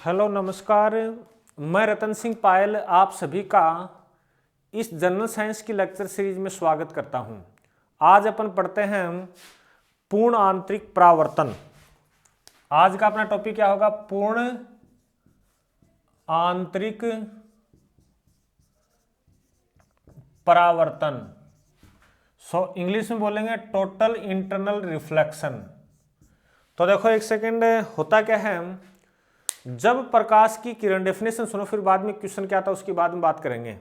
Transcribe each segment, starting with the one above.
Hello नमस्कार। मैं रतन सिंह पायल आप सभी का इस जनरल साइंस की लेक्चर सीरीज में स्वागत करता हूं। आज अपन पढ़ते हैं पूर्ण आंतरिक परावर्तन। आज का अपना टॉपिक क्या होगा? पूर्ण आंतरिक परावर्तन। इंग्लिश में बोलेंगे टोटल इंटरनल रिफ्लेक्शन। तो देखो एक सेकेंड, होता क्या है, जब प्रकाश की किरण, डेफिनेशन सुनो फिर बाद में क्वेश्चन क्या आता है उसकी बाद में बात करेंगे।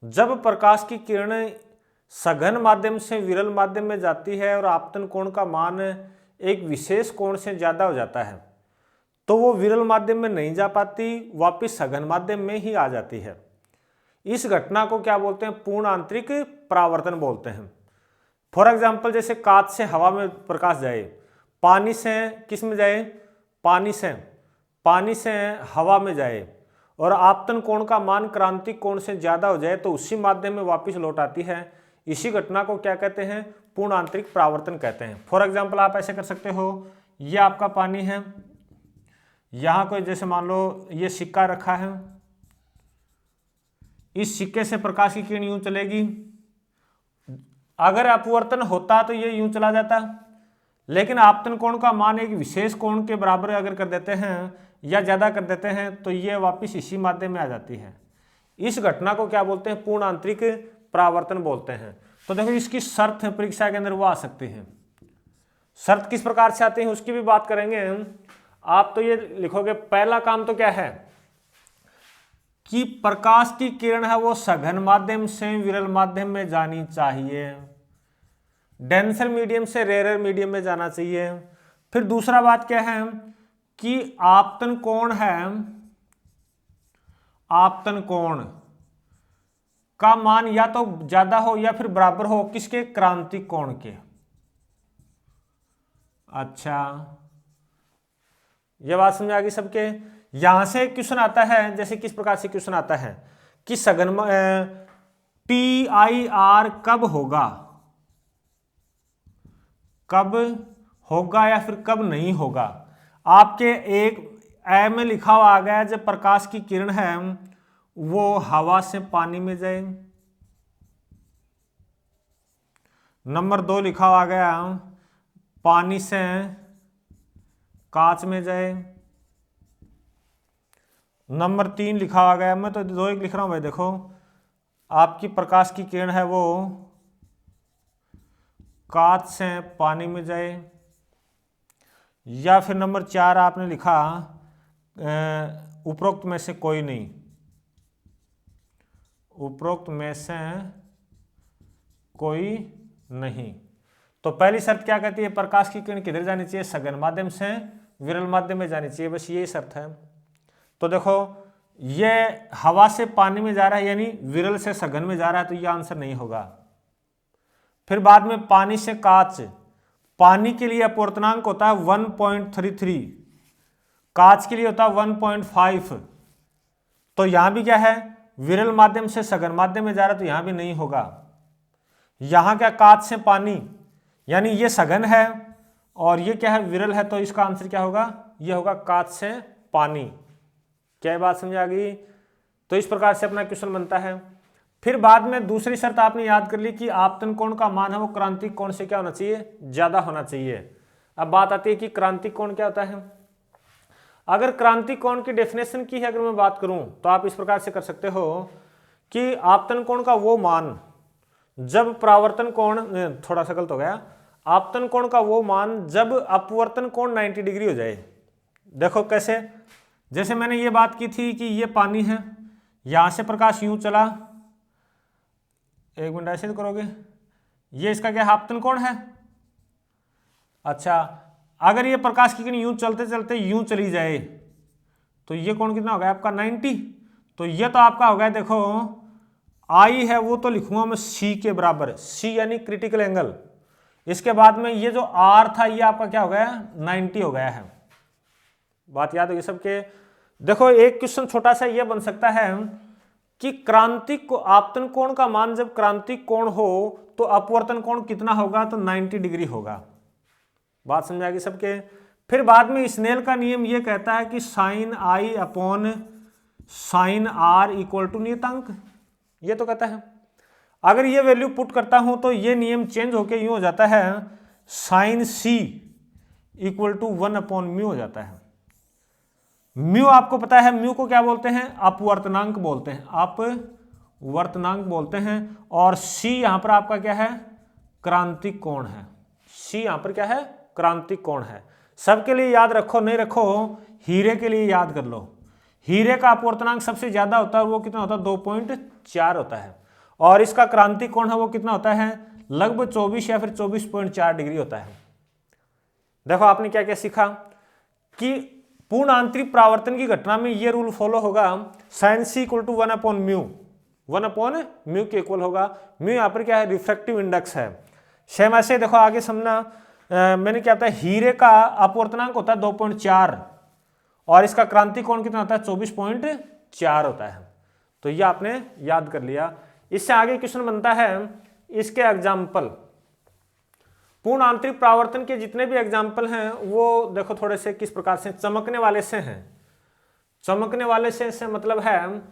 जब प्रकाश की किरण सघन माध्यम से विरल माध्यम में जाती है और आपतन कोण का मान एक विशेष कोण से ज्यादा हो जाता है तो वो विरल माध्यम में नहीं जा पाती, वापिस सघन माध्यम में ही आ जाती है। इस घटना को क्या बोलते हैं? पूर्ण आंतरिक परावर्तन बोलते हैं। फॉर एग्जाम्पल, जैसे कांच से हवा में प्रकाश जाए, पानी से किस में जाए? पानी से हवा में जाए और आपतन कोण का मान क्रांतिक कोण से ज्यादा हो जाए तो उसी माध्यम में वापस लौट आती है। इसी घटना को क्या कहते हैं? पूर्ण आंतरिक परावर्तन कहते हैं। फॉर एग्जाम्पल आप ऐसे कर सकते हो, ये आपका पानी है, यहां कोई जैसे मान लो ये सिक्का रखा है, इस सिक्के से प्रकाश की किरण यूं चलेगी। अगर अपवर्तन होता तो ये यूं चला जाता, लेकिन आपतन कोण का मान एक विशेष कोण के बराबर अगर कर देते हैं या ज्यादा कर देते हैं तो ये वापस इसी माध्यम में आ जाती है। इस घटना को क्या बोलते हैं? पूर्ण आंतरिक परावर्तन बोलते हैं। तो देखो इसकी शर्त परीक्षा के अंदर वो आ सकती है। शर्त किस प्रकार से आती है उसकी भी बात करेंगे। आप तो ये लिखोगे, पहला काम तो क्या है कि प्रकाश की किरण है वो सघन माध्यम से विरल माध्यम में जानी चाहिए, डेंसर मीडियम से रेयर मीडियम में जाना चाहिए। फिर दूसरा बात क्या है कि आपतन कोण है, आपतन कोण का मान या तो ज्यादा हो या फिर बराबर हो किसके? क्रांतिक कोण के। अच्छा, यह बात समझ आ गई सबके? यहां से क्वेश्चन आता है, जैसे किस प्रकार से क्वेश्चन आता है कि सघन PIR कब होगा, कब होगा या फिर कब नहीं होगा। आपके एक ए में लिखा हुआ आ गया जब प्रकाश की किरण है वो हवा से पानी में जाए। नंबर 2 लिखा हुआ आ गया पानी से कांच में जाए। नंबर 3 लिखा हुआ गया, मैं तो 2 एक लिख रहा हूं भाई, देखो आपकी प्रकाश की किरण है वो कांच से पानी में जाए। या फिर नंबर 4 आपने लिखा उपरोक्त में से कोई नहीं, उपरोक्त में से कोई नहीं। तो पहली शर्त क्या कहती है? प्रकाश की किरण किधर जानी चाहिए? सघन माध्यम से विरल माध्यम में जानी चाहिए, बस यही शर्त है। तो देखो ये हवा से पानी में जा रहा है यानी विरल से सघन में जा रहा है, तो ये आंसर नहीं होगा। फिर बाद में पानी से कांच, पानी के लिए अपवर्तनांक होता है 1.33, कांच के लिए होता है 1.5। तो यहां भी क्या है? विरल माध्यम से सघन माध्यम में जा रहा है तो यहां भी नहीं होगा। यहां क्या? कांच से पानी यानी ये सघन है और ये क्या है? विरल है, तो इसका आंसर क्या होगा? ये होगा कांच से पानी। क्या बात समझ आ गई? तो इस प्रकार से अपना क्वेश्चन बनता है। फिर बाद में दूसरी शर्त आपने याद कर ली कि आपतन कोण का मान है वो क्रांतिक कोण से क्या होना चाहिए? ज्यादा होना चाहिए। अब बात आती है कि क्रांतिक कोण क्या होता है। अगर क्रांतिक कोण की डेफिनेशन की है अगर मैं बात करूं तो आप इस प्रकार से कर सकते हो कि आपतन कोण का वो मान जब परावर्तन कोण, थोड़ा सा गलत हो गया, आपतन कोण का वो मान जब अपवर्तन कोण 90 डिग्री हो जाए। देखो कैसे? जैसे मैंने ये बात की थी कि ये पानी है, यहां से प्रकाश यूं चला, एक मिनट ऐसे तो करोगे, ये इसका क्या? आपतन कोण है। अच्छा, अगर ये प्रकाश की किरण यूं चलते चलते यूं चली जाए तो ये कोण कितना हो गया आपका? 90। तो ये तो आपका हो गया, देखो आई है वो तो लिखूंगा मैं C के बराबर, C यानी क्रिटिकल एंगल। इसके बाद में ये जो R था ये आपका क्या हो गया? 90 हो गया है। बात याद होगी सबके? देखो एक क्वेश्चन छोटा सा ये बन सकता है कि क्रांतिक को आपतन कोण का मान जब क्रांतिक कोण हो तो अपवर्तन कोण कितना होगा? तो 90 डिग्री होगा। बात समझ आ गई सबके? फिर बाद में स्नेल का नियम ये कहता है कि sine I upon sine r equal to नियतांक, ये तो कहता है। अगर ये वैल्यू पुट करता हूं तो ये नियम चेंज होके यूं हो जाता है sine C equal to 1 upon mu हो जाता है। म्यू आपको पता है, म्यू को क्या बोलते हैं, अपवर्तनांक बोलते हैं, अपवर्तनांक बोलते हैं। और सी यहां पर आपका क्या है, क्रांतिक कोण है। सी यहां पर क्या है, क्रांतिक कोण है। सबके लिए याद रखो, नहीं रखो हीरे के लिए याद कर लो। हीरे का अपवर्तनांक सबसे ज्यादा होता है, वो कितना होता है, 2.4 होता है। और इसका क्रांतिक कोण है वो कितना होता है, लगभग 24 या फिर 24.4 डिग्री होता है। देखो आपने क्या क्या सीखा कि पूर्ण आंतरिक परावर्तन की घटना में ये रूल फॉलो होगा, sine C equal to 1 upon mu, 1 upon mu के इक्वल होगा। म्यू यहाँ पर क्या है, रिफ्रैक्टिव इंडेक्स है। सेम ऐसे देखो आगे समझना, मैंने क्या होता है, हीरे का अपवर्तनांक होता है 2.4 और इसका क्रांतिक कोण कितना होता है, 24.4 होता है। तो ये आपने याद कर लिया। इससे आगे क्वेश्चन बनता है, इसके एग्जाम्पल, पूर्ण आंतरिक परावर्तन के जितने भी एग्जाम्पल हैं वो देखो थोड़े से किस प्रकार से, चमकने वाले से हैं। चमकने वाले से मतलब है,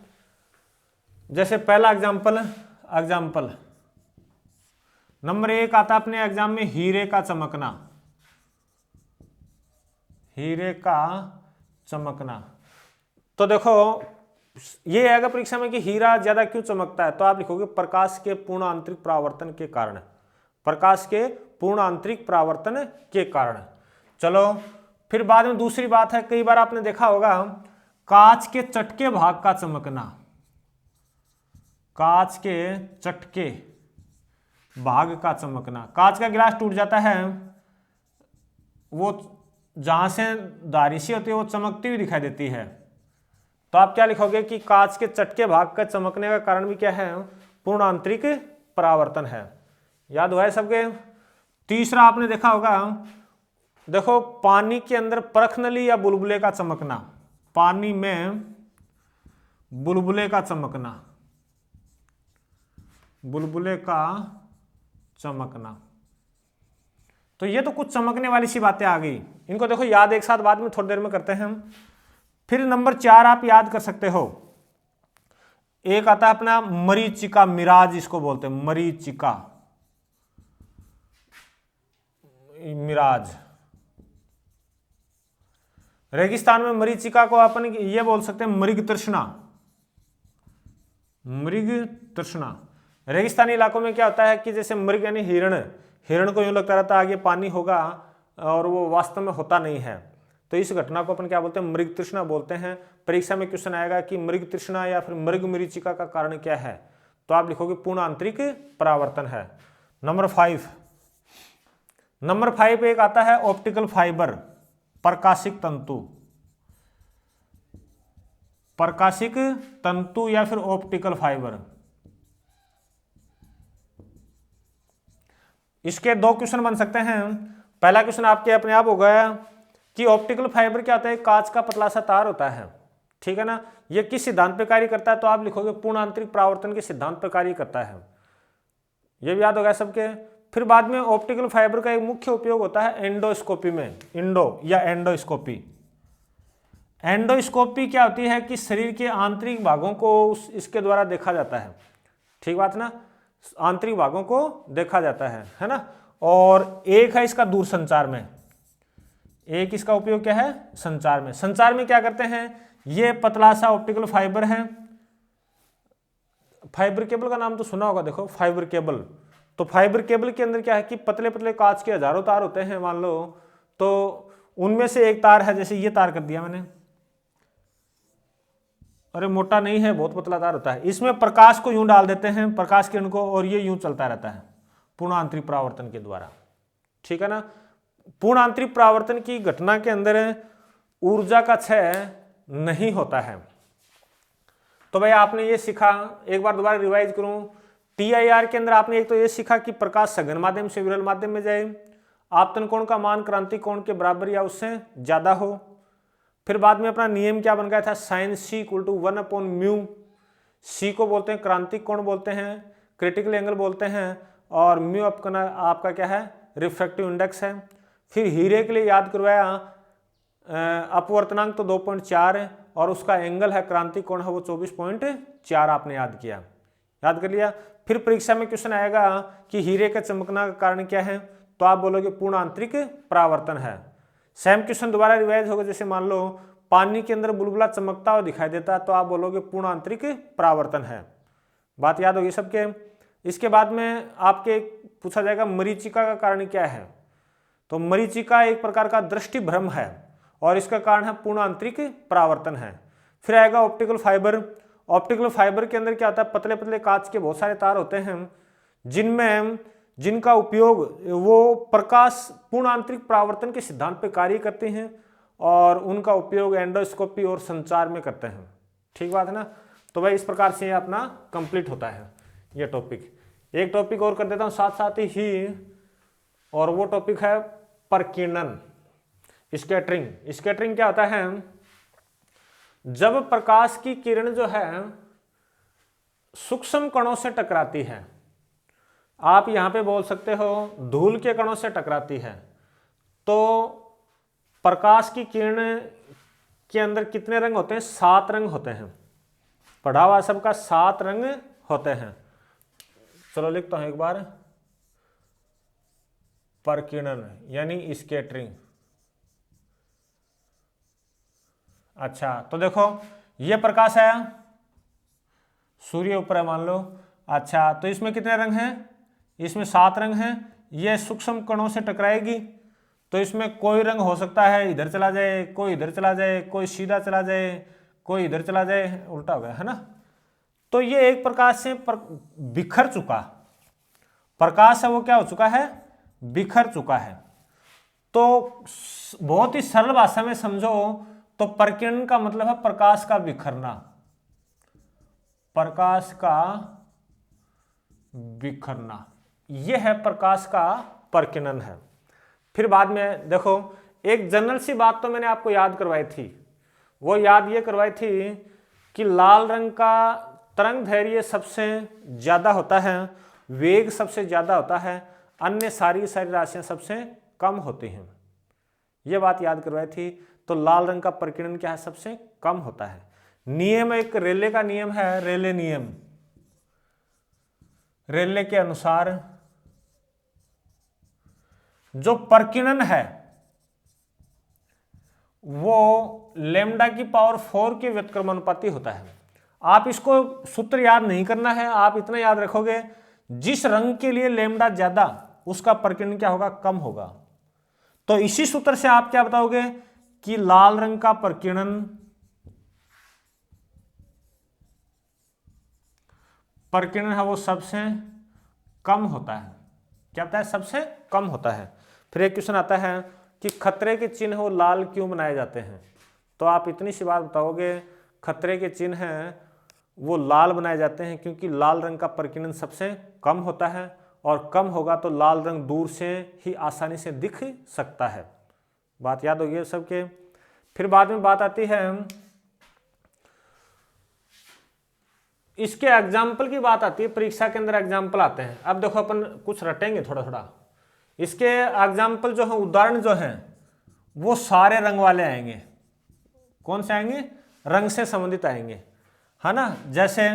जैसे पहला एग्जाम्पल नंबर 1 आता अपने एग्जाम में, हीरे का चमकना, हीरे का चमकना। तो देखो ये आएगा परीक्षा में कि हीरा ज्यादा क्यों चमकता है, तो आप लिखोगे प्रकाश के पूर्ण आंतरिक परावर्तन के कारण, प्रकाश के पूर्ण आंतरिक परावर्तन के कारण। चलो फिर बाद में दूसरी बात है, कई बार आपने देखा होगा कांच के चटके भाग का चमकना, कांच के चटके भाग का चमकना। कांच का गिलास टूट जाता है, वो जहां से दारिशी होती है वो चमकती हुई दिखाई देती है, तो आप क्या लिखोगे कि कांच के चटके भाग का चमकने का कारण भी क्या है, पूर्ण आंतरिक परावर्तन है। याद हुआ है सबके। तीसरा आपने देखा होगा, देखो पानी के अंदर परख नली या बुलबुले का चमकना, पानी में बुलबुले का चमकना, बुलबुले का चमकना। तो ये तो कुछ चमकने वाली सी बातें आ गई, इनको देखो याद एक साथ बाद में थोड़ी देर में करते हैं हम। फिर नंबर 4 आप याद कर सकते हो, एक आता है अपना मरीचिका, मिराज इसको बोलते हैं, मरीचिका, मिराज। रेगिस्तान में मरीचिका को अपन ये बोल सकते हैं मृग तृष्णा, मृग तृष्णा। रेगिस्तानी इलाकों में क्या होता है कि जैसे मृग यानी हिरण, हिरण को यूं लगता रहता है आगे पानी होगा और वो वास्तव में होता नहीं है, तो इस घटना को अपन क्या बोलते हैं, मृग तृष्णा बोलते हैं। परीक्षा में क्वेश्चन आएगा कि मृग तृष्णा या फिर मृग मरीचिका का कारण क्या है, तो आप लिखोगे पूर्ण आंतरिक परावर्तन है। नंबर 5 एक आता है ऑप्टिकल फाइबर, प्रकाशिक तंतु, प्रकाशिक तंतु या फिर ऑप्टिकल फाइबर। इसके 2 क्वेश्चन बन सकते हैं। पहला क्वेश्चन आपके अपने आप हो गया कि ऑप्टिकल फाइबर क्या होता है, कांच का पतला सा तार होता है, ठीक है ना। ये किस सिद्धांत पर कार्य करता है, तो आप लिखोगे पूर्ण आंतरिक परावर्तन के सिद्धांत पर कार्य करता है। ये भी याद होगा सबके। फिर बाद में ऑप्टिकल फाइबर का एक मुख्य उपयोग होता है एंडोस्कोपी में, इंडो या एंडोस्कोपी। एंडोस्कोपी क्या होती है कि शरीर के आंतरिक भागों को इसके द्वारा देखा जाता है, ठीक बात ना, आंतरिक भागों को देखा जाता है ना। और एक है इसका दूरसंचार में, एक इसका उपयोग क्या है, संचार में। संचार में क्या करते हैं, ये पतला सा ऑप्टिकल फाइबर है, फाइबर केबल का नाम तो सुना होगा, देखो फाइबर केबल। तो फाइबर केबल के अंदर क्या है कि पतले पतले कांच के हजारों तार होते हैं मान लो, तो उनमें से एक तार है, जैसे ये तार कर दिया मैंने, अरे मोटा नहीं है, बहुत पतला तार होता है, इसमें प्रकाश को यूं डाल देते हैं, प्रकाश किरण को, और ये यूं चलता रहता है पूर्ण आंतरिक परावर्तन के द्वारा, ठीक है ना। पूर्ण आंतरिक परावर्तन की घटना के अंदर ऊर्जा का क्षय नहीं होता है। तो भाई आपने ये सीखा, एक बार दोबारा रिवाइज करूं, TIR के अंदर आपने एक तो ये सीखा कि प्रकाश सघन माध्यम से विरल माध्यम में जाए, आपतन कोण का मान क्रांतिक कोण के बराबर या उससे ज्यादा हो। फिर बाद में अपना नियम क्या बन गया था, sine C equal to 1 upon mu. C को बोलते हैं क्रांतिक कोण बोलते हैं, क्रिटिकल एंगल बोलते हैं, और म्यू आपका क्या है, रिफ्रैक्टिव इंडेक्स है। फिर हीरे के लिए याद करवाया अपवर्तनांक तो 2.4 है और उसका एंगल है, क्रांति कोण है वो 24.4 आपने याद किया, याद कर लिया। फिर परीक्षा में क्वेश्चन आएगा कि हीरे का चमकना का कारण क्या है, तो आप बोलोगे पूर्ण आंतरिक परावर्तन है। सेम क्वेश्चन दोबारा रिवाइज होगा, जैसे मान लो पानी के अंदर बुलबुला चमकता हुआ दिखाई देता है, तो आप बोलोगे पूर्ण आंतरिक परावर्तन है। बात याद होगी सबके। इसके बाद में आपके पूछा जाएगा मरीचिका का कारण क्या है, तो मरीचिका एक प्रकार का दृष्टि भ्रम है और इसका कारण है पूर्ण आंतरिक परावर्तन है। फिर आएगा ऑप्टिकल फाइबर। ऑप्टिकल फाइबर के अंदर क्या होता है, पतले पतले कांच के बहुत सारे तार होते हैं जिनका उपयोग वो प्रकाश पूर्ण आंतरिक परावर्तन के सिद्धांत पे कार्य करते हैं और उनका उपयोग एंडोस्कोपी और संचार में करते हैं। ठीक बात है ना। तो भाई इस प्रकार से अपना कंप्लीट होता है ये टॉपिक। एक टॉपिक और कर देता हूँ साथ साथ ही, और वो टॉपिक है प्रकीर्णन, स्कैटरिंग। स्कैटरिंग क्या होता है, जब प्रकाश की किरण जो है सूक्ष्म कणों से टकराती है, आप यहां पे बोल सकते हो धूल के कणों से टकराती है, तो प्रकाश की किरण के अंदर कितने रंग होते हैं, 7 रंग होते हैं। पढ़ा हुआ सबका 7 रंग होते हैं। चलो लिखता हूं एक बार, प्रकीर्णन यानी स्कैटरिंग। अच्छा तो देखो ये प्रकाश है, सूर्य ऊपर है मान लो। अच्छा तो इसमें कितने रंग हैं, इसमें 7 रंग हैं। ये सूक्ष्म कणों से टकराएगी तो इसमें कोई रंग हो सकता है इधर चला जाए, कोई इधर चला जाए, कोई सीधा चला जाए, कोई इधर चला जाए, उल्टा हो गया है ना। तो ये एक प्रकार से बिखर चुका प्रकाश है, वो क्या हो चुका है, बिखर चुका है। तो बहुत ही सरल भाषा में समझो तो प्रकीर्णन का मतलब है प्रकाश का बिखरना, प्रकाश का बिखरना, यह है प्रकाश का प्रकीर्णन है। फिर बाद में देखो एक जनरल सी बात तो मैंने आपको याद करवाई थी, वो याद ये करवाई थी कि लाल रंग का तरंग धैर्य सबसे ज्यादा होता है, वेग सबसे ज्यादा होता है, अन्य सारी राशियां सबसे कम होती हैं। ये बात याद करवाई थी। तो लाल रंग का प्रकीर्णन क्या है, सबसे कम होता है। नियम एक रेले का नियम है, रेले नियम। रेले के अनुसार जो प्रकीर्णन है वो लैम्डा की पावर 4 के व्युत्क्रमानुपाती होता है। आप इसको सूत्र याद नहीं करना है, आप इतना याद रखोगे जिस रंग के लिए लैम्डा ज्यादा उसका प्रकीर्णन क्या होगा, कम होगा। तो इसी सूत्र से आप क्या बताओगे कि लाल रंग का प्रकीर्णन है वो सबसे कम होता है। क्या होता है, सबसे कम होता है। फिर एक क्वेश्चन आता है कि खतरे के चिन्ह वो लाल क्यों बनाए जाते हैं, तो आप इतनी सी बात बताओगे खतरे के चिन्ह हैं वो लाल बनाए जाते हैं क्योंकि लाल रंग का प्रकीर्णन सबसे कम होता है और कम होगा तो लाल रंग दूर से ही आसानी से दिख सकता है। बात याद होगी सबके। फिर बाद में बात आती है इसके एग्जाम्पल की बात आती है, परीक्षा के अंदर एग्जाम्पल आते हैं। अब देखो अपन कुछ रटेंगे थोड़ा थोड़ा। इसके एग्जाम्पल जो है, उदाहरण जो है वो सारे रंग वाले आएंगे। कौन से आएंगे, रंग से संबंधित आएंगे, है ना। जैसे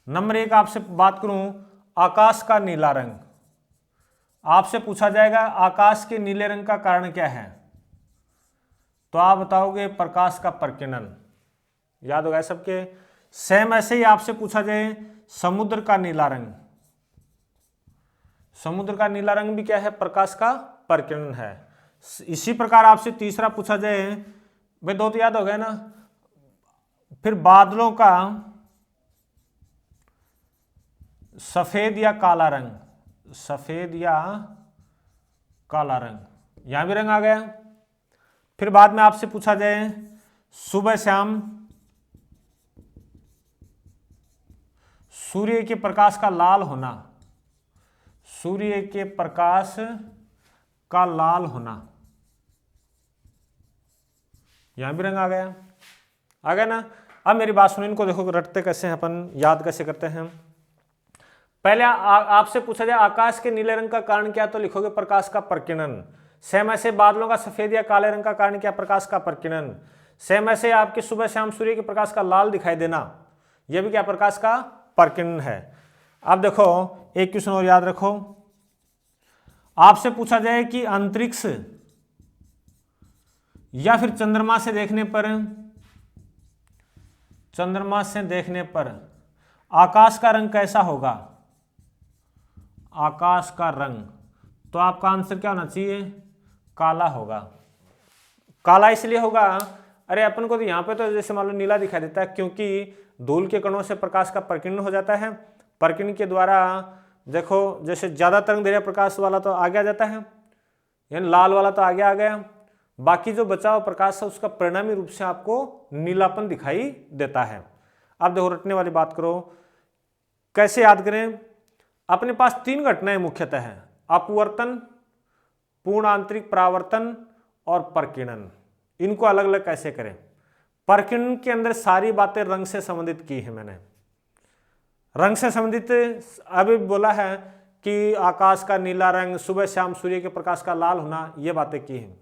नंबर 1 आपसे बात करूं, आकाश का नीला रंग। आपसे पूछा जाएगा आकाश के नीले रंग का कारण क्या है, तो आप बताओगे प्रकाश का प्रकीर्णन। याद होगा सबके। सेम ऐसे ही आपसे पूछा जाए समुद्र का नीला रंग। समुद्र का नीला रंग भी क्या है, प्रकाश का प्रकीर्णन है। इसी प्रकार आपसे तीसरा पूछा जाए, भाई 2 तो याद हो गए ना। फिर बादलों का सफेद या काला रंग, सफेद या काला रंग, यहां भी रंग आ गया। फिर बाद में आपसे पूछा जाए सुबह शाम सूर्य के प्रकाश का लाल होना, सूर्य के प्रकाश का लाल होना, यहां भी रंग आ गया। आ गया ना। अब मेरी बात सुनो, इनको देखो रटते कैसे हैं अपन, याद कैसे करते हैं। पहले आपसे पूछा जाए आकाश के नीले रंग का कारण क्या, तो लिखोगे प्रकाश का प्रकीर्णन। सेम ऐसे बादलों का सफेद या काले रंग का कारण क्या? प्रकाश का प्रकीर्णन। सेम ऐसे आपके सुबह शाम सूर्य के प्रकाश का लाल दिखाई देना, यह भी क्या? प्रकाश का प्रकीर्णन है। अब देखो एक क्वेश्चन और याद रखो, आपसे पूछा जाए कि अंतरिक्ष या फिर चंद्रमा से देखने पर आकाश का रंग कैसा होगा? आकाश का रंग, तो आपका आंसर क्या होना चाहिए? काला होगा। काला इसलिए होगा, अरे अपन को तो यहाँ पे तो जैसे मान लो नीला दिखाई देता है, क्योंकि धूल के कणों से प्रकाश का प्रकीर्णन हो जाता है। प्रकीर्णन के द्वारा देखो जैसे ज्यादा तरंगदैर्घ्य प्रकाश वाला तो आगे आ जाता है, यानी लाल वाला तो आगे आ गया, बाकी जो बचा हुआ प्रकाश है उसका परिणामी रूप से आपको नीलापन दिखाई देता है। अब देखो रटने वाली बात करो, कैसे याद करें? अपने पास 3 घटनाएं मुख्यतः हैं, अपवर्तन, पूर्ण आंतरिक परावर्तन और प्रकीर्णन। इनको अलग अलग कैसे करें? प्रकीर्णन के अंदर सारी बातें रंग से संबंधित की है मैंने, रंग से संबंधित अभी बोला है कि आकाश का नीला रंग, सुबह शाम सूर्य के प्रकाश का लाल होना, ये बातें की हैं।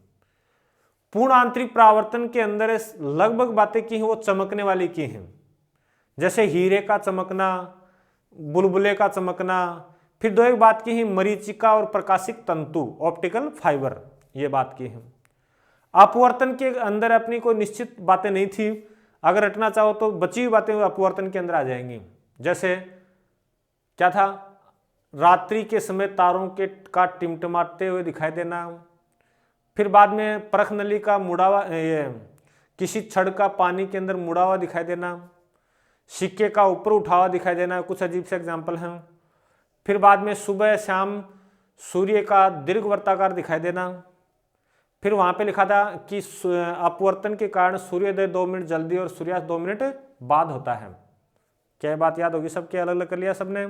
पूर्ण आंतरिक परावर्तन के अंदर लगभग बातें की हैं वो चमकने वाली की हैं, जैसे हीरे का चमकना, बुलबुले का चमकना। फिर 2 एक बात की है, मरीचिका और प्रकाशिक तंतु, ऑप्टिकल फाइबर, ये बात की है। अपवर्तन के अंदर अपनी कोई निश्चित बातें नहीं थी, अगर रटना चाहो तो बची हुई बातें अपवर्तन के अंदर आ जाएंगी। जैसे क्या था? रात्रि के समय तारों के का टिमटिमाते हुए दिखाई देना। फिर बाद में परख नली का मुड़ा हुआ, किसी छड़ का पानी के अंदर मुड़ा हुआ दिखाई देना, सिक्के का ऊपर उठा हुआ दिखाई देना, कुछ अजीब से एग्जाम्पल हैं। फिर बाद में सुबह शाम सूर्य का दीर्घवृत्ताकार दिखाई देना। फिर वहाँ पे लिखा था कि अपवर्तन के कारण सूर्योदय 2 मिनट जल्दी और सूर्यास्त 2 मिनट बाद होता है। क्या बात याद होगी? सबके अलग अलग कर लिया सबने।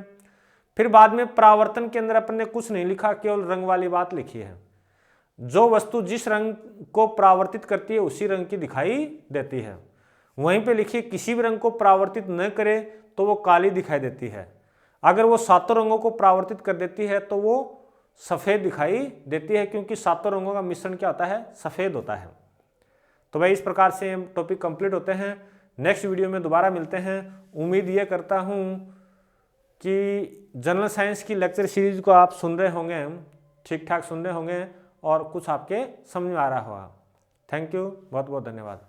फिर बाद में परावर्तन के अंदर अपन ने कुछ नहीं लिखा, केवल रंग वाली बात लिखी है। जो वस्तु जिस रंग को परावर्तित करती है उसी रंग की दिखाई देती है। वहीं पे लिखिए किसी भी रंग को परावर्तित न करे तो वो काली दिखाई देती है, अगर वो 7 रंगों को परावर्तित कर देती है तो वो सफ़ेद दिखाई देती है, क्योंकि 7 रंगों का मिश्रण क्या होता है? सफ़ेद होता है। तो भाई इस प्रकार से टॉपिक कंप्लीट होते हैं। नेक्स्ट वीडियो में दोबारा मिलते हैं। उम्मीद ये करता हूँ कि जनरल साइंस की लेक्चर सीरीज को आप सुन रहे होंगे, ठीक ठाक सुन रहे होंगे और कुछ आपके समझ में आ रहा होगा। थैंक यू, बहुत बहुत धन्यवाद।